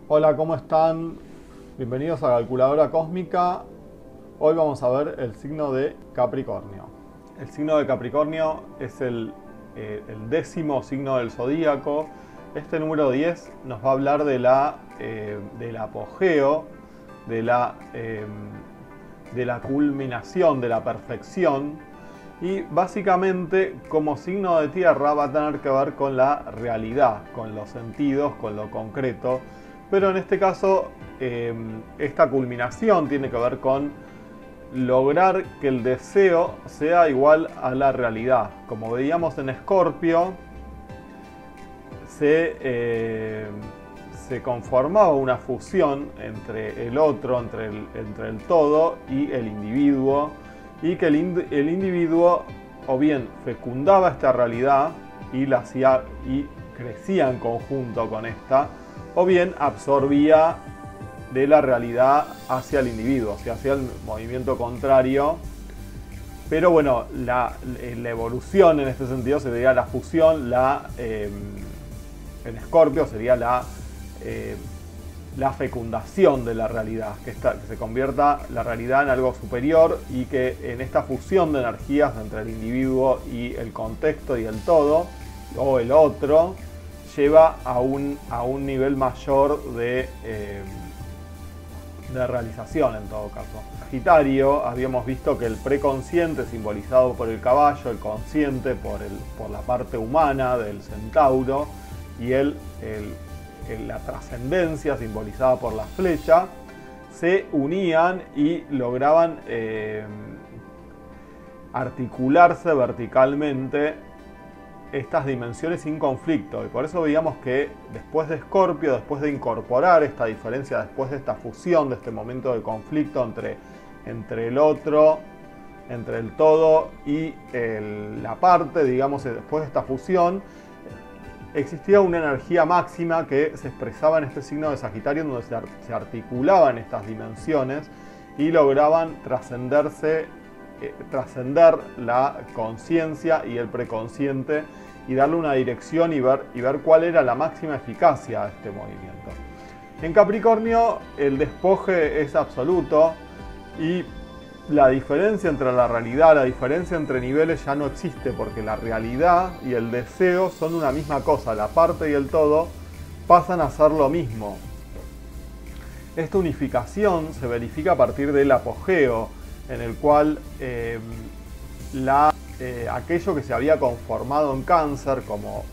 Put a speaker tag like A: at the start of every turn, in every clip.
A: Hola, ¿cómo están? Bienvenidos a Calculadora Cósmica. Hoy vamos a ver el signo de Capricornio. El signo de Capricornio es el décimo signo del zodíaco. Este número 10 nos va a hablar del apogeo, de la culminación, de la perfección. Y básicamente, como signo de tierra, va a tener que ver con la realidad, con los sentidos, con lo concreto. Pero en este caso, esta culminación tiene que ver con lograr que el deseo sea igual a la realidad. Como veíamos en Escorpio, se conformaba una fusión entre el otro, entre el todo y el individuo, y que el individuo o bien fecundaba esta realidad y la hacía y crecía en conjunto con esta, o bien absorbía de la realidad hacia el individuo, o sea, hacia el movimiento contrario. Pero bueno, la evolución en este sentido sería la fusión, en Escorpio sería la fecundación de la realidad, que se convierta la realidad en algo superior y que en esta fusión de energías entre el individuo y el contexto y el todo, o el otro, lleva a un nivel mayor de realización en todo caso. Sagitario, habíamos visto que el preconsciente simbolizado por el caballo, el consciente por la parte humana del centauro y la trascendencia simbolizada por la flecha, se unían y lograban articularse verticalmente estas dimensiones sin conflicto. Y por eso veíamos que después de Escorpio, después de incorporar esta diferencia, después de esta fusión, de este momento de conflicto entre el otro, entre el todo y la parte, digamos, después de esta fusión, existía una energía máxima que se expresaba en este signo de Sagitario, en donde se articulaban estas dimensiones y lograban trascender la conciencia y el preconsciente y darle una dirección y ver cuál era la máxima eficacia de este movimiento. En Capricornio el despoje es absoluto y la diferencia entre la realidad, la diferencia entre niveles ya no existe, porque la realidad y el deseo son una misma cosa, la parte y el todo pasan a ser lo mismo. Esta unificación se verifica a partir del apogeo, en el cual aquello que se había conformado en Cáncer como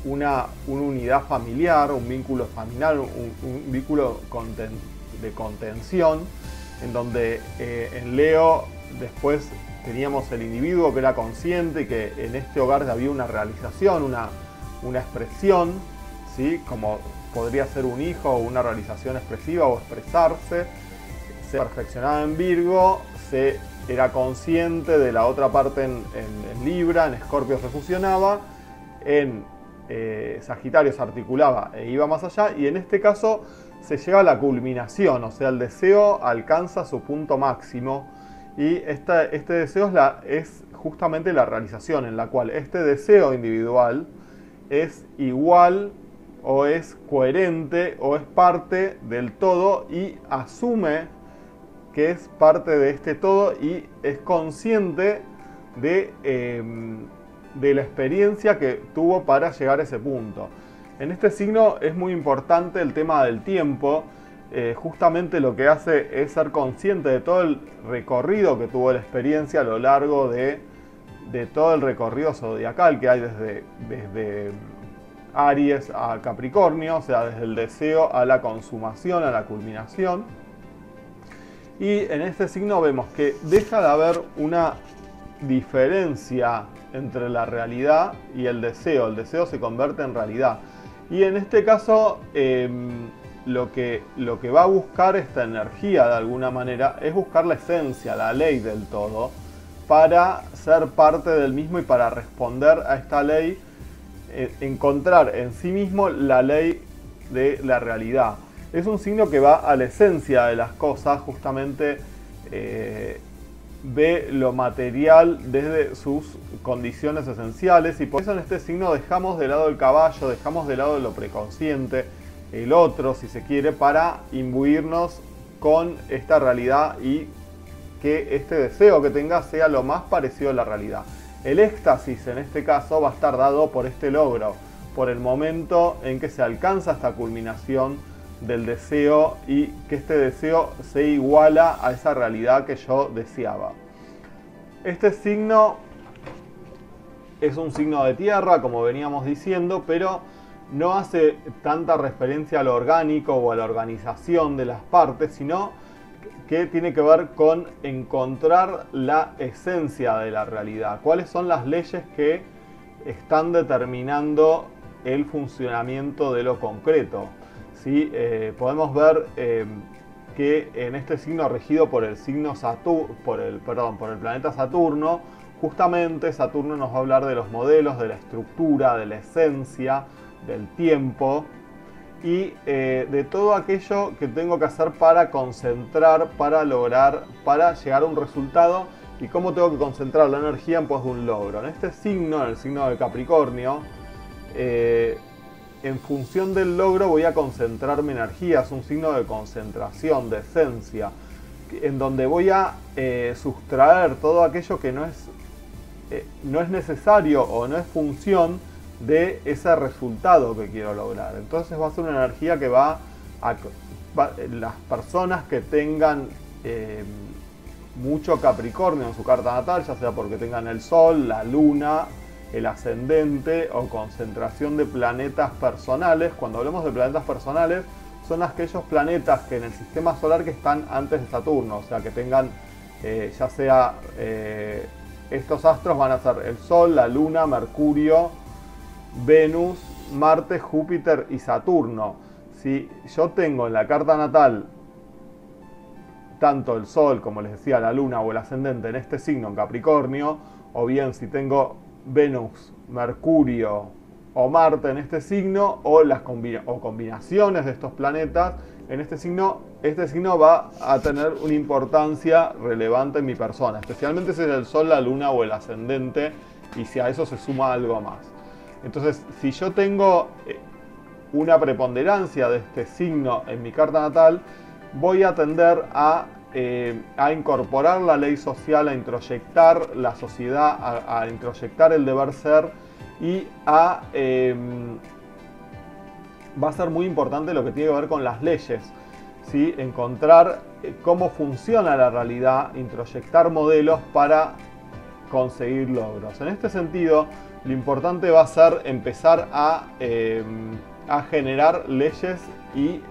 A: una unidad familiar, un vínculo familiar, un vínculo de contención, en donde en Leo después teníamos el individuo que era consciente y que en este hogar había una realización, una expresión, ¿sí? Como podría ser un hijo o una realización expresiva o expresarse. Se perfeccionaba en Virgo, se era consciente de la otra parte en Libra, en Escorpio se fusionaba, en Sagitario se articulaba e iba más allá, y en este caso se llega a la culminación, o sea, el deseo alcanza su punto máximo, y este deseo es justamente la realización, en la cual este deseo individual es igual o es coherente o es parte del todo y asume que es parte de este todo y es consciente de la experiencia que tuvo para llegar a ese punto. En este signo es muy importante el tema del tiempo. Justamente lo que hace es ser consciente de todo el recorrido que tuvo la experiencia a lo largo de todo el recorrido zodiacal que hay desde Aries a Capricornio, o sea, desde el deseo a la consumación, a la culminación. Y en este signo vemos que deja de haber una diferencia entre la realidad y el deseo. El deseo se convierte en realidad. Y en este caso, lo que va a buscar esta energía de alguna manera es buscar la esencia, la ley del todo, para ser parte del mismo y para responder a esta ley, encontrar en sí mismo la ley de la realidad. Es un signo que va a la esencia de las cosas, justamente ve lo material desde sus condiciones esenciales, y por eso en este signo dejamos de lado el caballo, dejamos de lado lo preconsciente el otro, si se quiere, para imbuirnos con esta realidad y que este deseo que tenga sea lo más parecido a la realidad. El éxtasis en este caso va a estar dado por este logro, por el momento en que se alcanza esta culminación del deseo y que este deseo se iguala a esa realidad que yo deseaba. Este signo es un signo de tierra, como veníamos diciendo, pero no hace tanta referencia a lo orgánico o a la organización de las partes, sino que tiene que ver con encontrar la esencia de la realidad. ¿Cuáles son las leyes que están determinando el funcionamiento de lo concreto? ¿Sí? Podemos ver que en este signo regido por el signo por el planeta Saturno, justamente Saturno nos va a hablar de los modelos, de la estructura, de la esencia, del tiempo y de todo aquello que tengo que hacer para concentrar, para lograr, para llegar a un resultado y cómo tengo que concentrar la energía en pos de un logro. En este signo, en el signo de Capricornio, en función del logro voy a concentrar mi energía. Es un signo de concentración, de esencia, en donde voy a sustraer todo aquello que no es necesario o no es función de ese resultado que quiero lograr. Entonces va a ser una energía que las personas que tengan mucho Capricornio en su carta natal, ya sea porque tengan el Sol, la Luna, el ascendente o concentración de planetas personales. Cuando hablamos de planetas personales, son aquellos planetas que en el sistema solar que están antes de Saturno, o sea que tengan ya sea estos astros van a ser el Sol, la Luna, Mercurio, Venus, Marte, Júpiter y Saturno. Si yo tengo en la carta natal tanto el Sol, como les decía, la Luna o el ascendente en este signo, en Capricornio, o bien si tengo Venus, Mercurio o Marte en este signo, o combinaciones de estos planetas en este signo va a tener una importancia relevante en mi persona, especialmente si es el Sol, la Luna o el ascendente, y si a eso se suma algo más. Entonces, si yo tengo una preponderancia de este signo en mi carta natal, voy a tender a incorporar la ley social, a introyectar la sociedad, a introyectar el deber ser y va a ser muy importante lo que tiene que ver con las leyes, ¿sí? Encontrar cómo funciona la realidad, introyectar modelos para conseguir logros. En este sentido, lo importante va a ser empezar a generar leyes y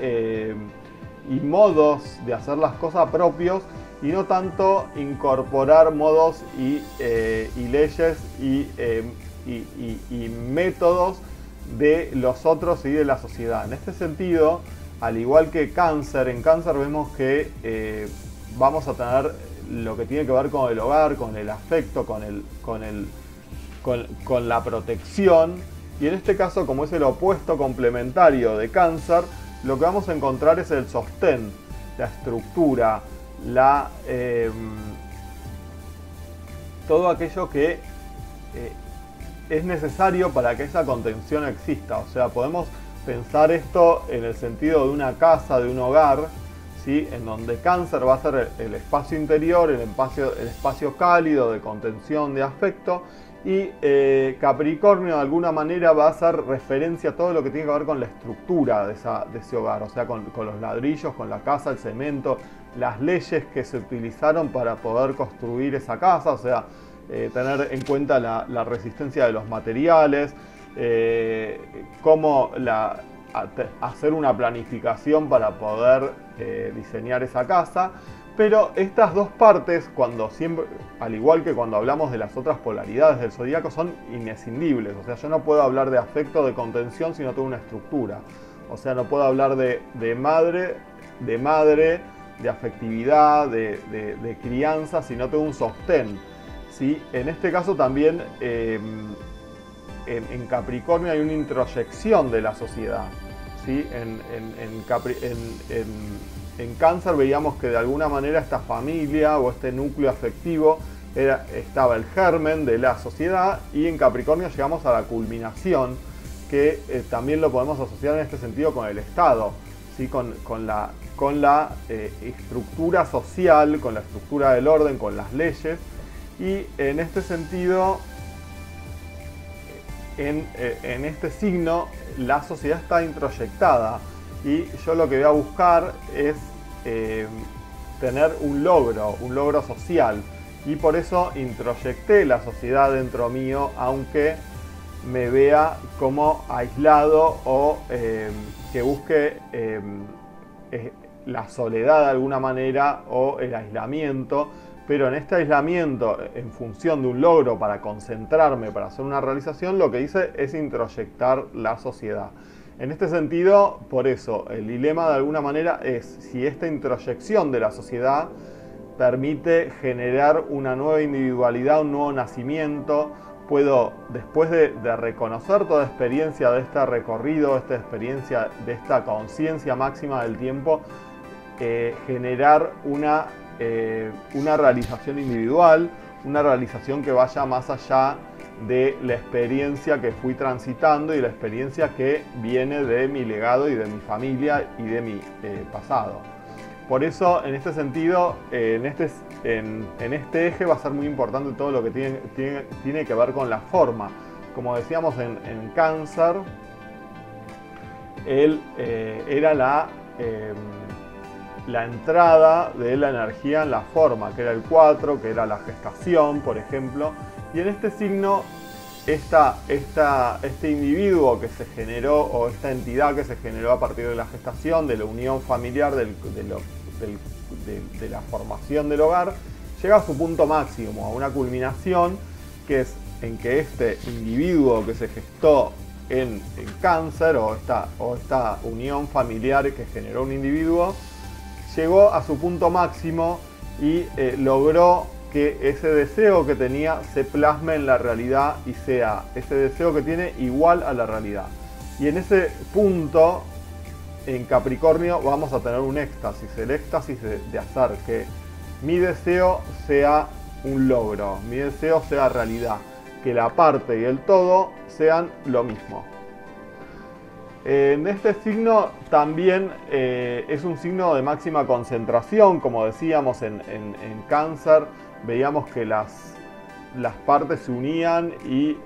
A: modos de hacer las cosas propios y no tanto incorporar modos y leyes y métodos de los otros y de la sociedad. En este sentido, al igual que Cáncer, en Cáncer vemos que vamos a tener lo que tiene que ver con el hogar, con el afecto, con la protección, y en este caso, como es el opuesto complementario de Cáncer, lo que vamos a encontrar es el sostén, la estructura, todo aquello que es necesario para que esa contención exista. O sea, podemos pensar esto en el sentido de una casa, de un hogar, ¿sí? En donde Cáncer va a ser el espacio interior, el espacio cálido de contención, de afecto, y Capricornio de alguna manera va a hacer referencia a todo lo que tiene que ver con la estructura de ese hogar, o sea, con los ladrillos, con la casa, el cemento, las leyes que se utilizaron para poder construir esa casa, o sea, tener en cuenta la resistencia de los materiales, cómo hacer una planificación para poder diseñar esa casa. Pero estas dos partes, al igual que cuando hablamos de las otras polaridades del zodíaco, son inescindibles. O sea, yo no puedo hablar de afecto, de contención, si no tengo una estructura. O sea, no puedo hablar de madre, de afectividad, de crianza, si no tengo un sostén, ¿sí? En este caso también en Capricornio hay una introyección de la sociedad, ¿sí? En Cáncer veíamos que de alguna manera esta familia o este núcleo afectivo estaba el germen de la sociedad, y en Capricornio llegamos a la culminación que también lo podemos asociar en este sentido con el Estado, ¿sí? con la estructura social, con la estructura del orden, con las leyes. Y en este sentido, en este signo, la sociedad está introyectada. Y yo lo que voy a buscar es tener un logro social. Y por eso introyecté la sociedad dentro mío, aunque me vea como aislado o que busque la soledad de alguna manera o el aislamiento. Pero en este aislamiento, en función de un logro para concentrarme, para hacer una realización, lo que hice es introyectar la sociedad. En este sentido, por eso, el dilema de alguna manera es si esta introyección de la sociedad permite generar una nueva individualidad, un nuevo nacimiento. Puedo, después de reconocer toda experiencia de este recorrido, esta experiencia de esta conciencia máxima del tiempo, generar una realización individual, una realización que vaya más allá de la experiencia que fui transitando y la experiencia que viene de mi legado y de mi familia y de mi pasado. Por eso, en este sentido, en este eje va a ser muy importante todo lo que tiene que ver con la forma. Como decíamos en Cáncer, él era la entrada de la energía en la forma, que era el 4, que era la gestación, por ejemplo. Y en este signo, este individuo que se generó, o esta entidad que se generó a partir de la gestación, de la unión familiar, de la formación del hogar, llega a su punto máximo, a una culminación, que es en que este individuo que se gestó en Cáncer, o esta unión familiar que generó un individuo, llegó a su punto máximo y logró que ese deseo que tenía se plasme en la realidad y sea ese deseo que tiene igual a la realidad. Y en ese punto, en Capricornio, vamos a tener un éxtasis, el éxtasis de hacer que mi deseo sea un logro, mi deseo sea realidad, que la parte y el todo sean lo mismo. En este signo también es un signo de máxima concentración, como decíamos en Cáncer, veíamos que las partes se unían y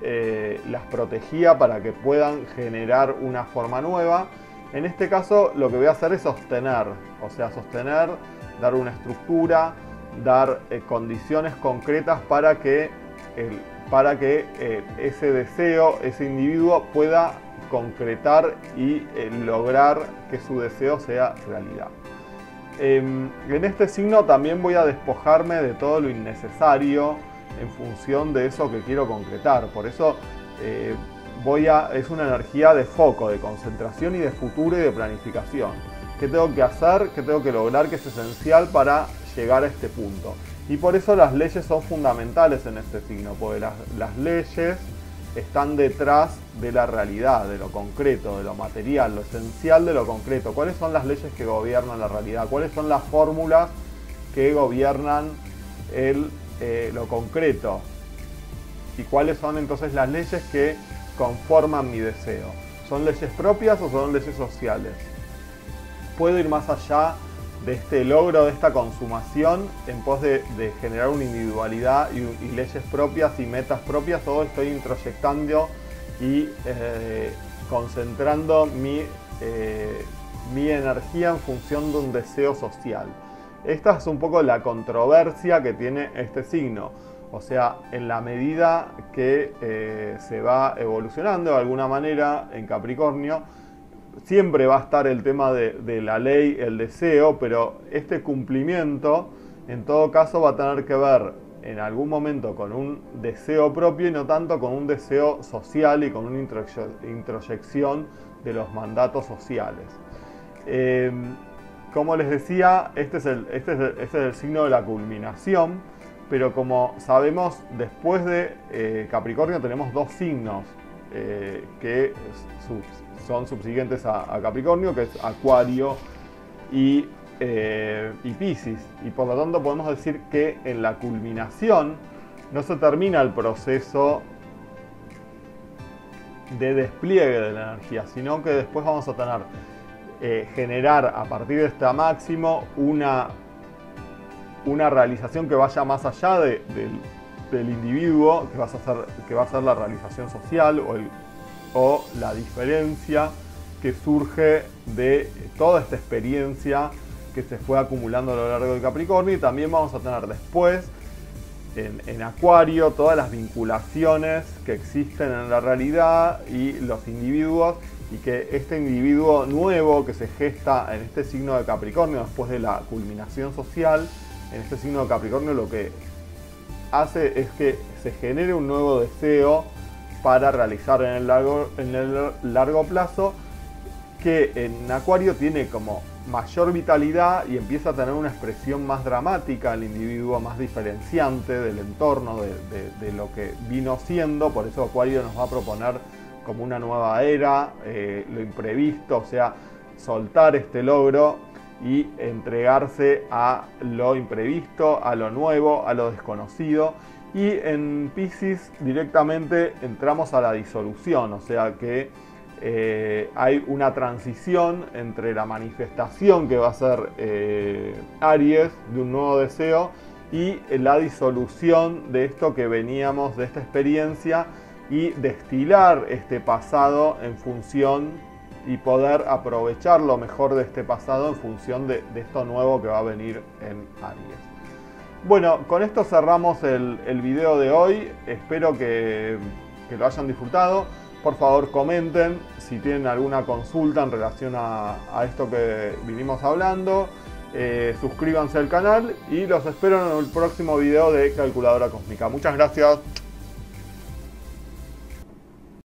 A: las protegía para que puedan generar una forma nueva. En este caso lo que voy a hacer es sostener, dar una estructura, dar condiciones concretas para que ese deseo, ese individuo pueda concretar y lograr que su deseo sea realidad. En este signo también voy a despojarme de todo lo innecesario en función de eso que quiero concretar. Por eso es una energía de foco, de concentración y de futuro y de planificación. ¿Qué tengo que hacer? ¿Qué tengo que lograr? Que es esencial para llegar a este punto. Y por eso las leyes son fundamentales en este signo, porque las leyes están detrás de la realidad, de lo concreto, de lo material, lo esencial de lo concreto. ¿Cuáles son las leyes que gobiernan la realidad? ¿Cuáles son las fórmulas que gobiernan lo concreto? ¿Y cuáles son entonces las leyes que conforman mi deseo? ¿Son leyes propias o son leyes sociales? ¿Puedo ir más allá de este logro, de esta consumación, en pos de generar una individualidad y leyes propias y metas propias? O estoy introyectando y concentrando mi energía en función de un deseo social. Esta es un poco la controversia que tiene este signo. O sea, en la medida que se va evolucionando de alguna manera en Capricornio, siempre va a estar el tema de la ley, el deseo, pero este cumplimiento en todo caso va a tener que ver en algún momento con un deseo propio y no tanto con un deseo social y con una introyección de los mandatos sociales. Como les decía, este es el signo de la culminación, pero como sabemos, después de Capricornio tenemos dos signos que son subsiguientes a Capricornio, que es Acuario y Piscis. Y por lo tanto podemos decir que en la culminación no se termina el proceso de despliegue de la energía, sino que después vamos a tener generar a partir de este máximo una realización que vaya más allá del individuo, que va a ser la realización social o la diferencia que surge de toda esta experiencia que se fue acumulando a lo largo de Capricornio. Y también vamos a tener después en Acuario todas las vinculaciones que existen en la realidad y los individuos, y que este individuo nuevo que se gesta en este signo de Capricornio después de la culminación social en este signo de Capricornio, lo que hace es que se genere un nuevo deseo para realizar en el largo plazo, que en Acuario tiene como mayor vitalidad y empieza a tener una expresión más dramática el individuo, más diferenciante del entorno, de lo que vino siendo. Por eso Acuario nos va a proponer como una nueva era, lo imprevisto, o sea, soltar este logro y entregarse a lo imprevisto, a lo nuevo, a lo desconocido. Y en Piscis directamente entramos a la disolución, o sea que hay una transición entre la manifestación que va a ser Aries de un nuevo deseo y la disolución de esto que veníamos, de esta experiencia, y destilar este pasado en función y poder aprovechar lo mejor de este pasado en función de esto nuevo que va a venir en Aries. Bueno, con esto cerramos el video de hoy. Espero que lo hayan disfrutado. Por favor, comenten si tienen alguna consulta en relación a esto que vinimos hablando. Suscríbanse al canal y los espero en el próximo video de Calculadora Cósmica. Muchas gracias.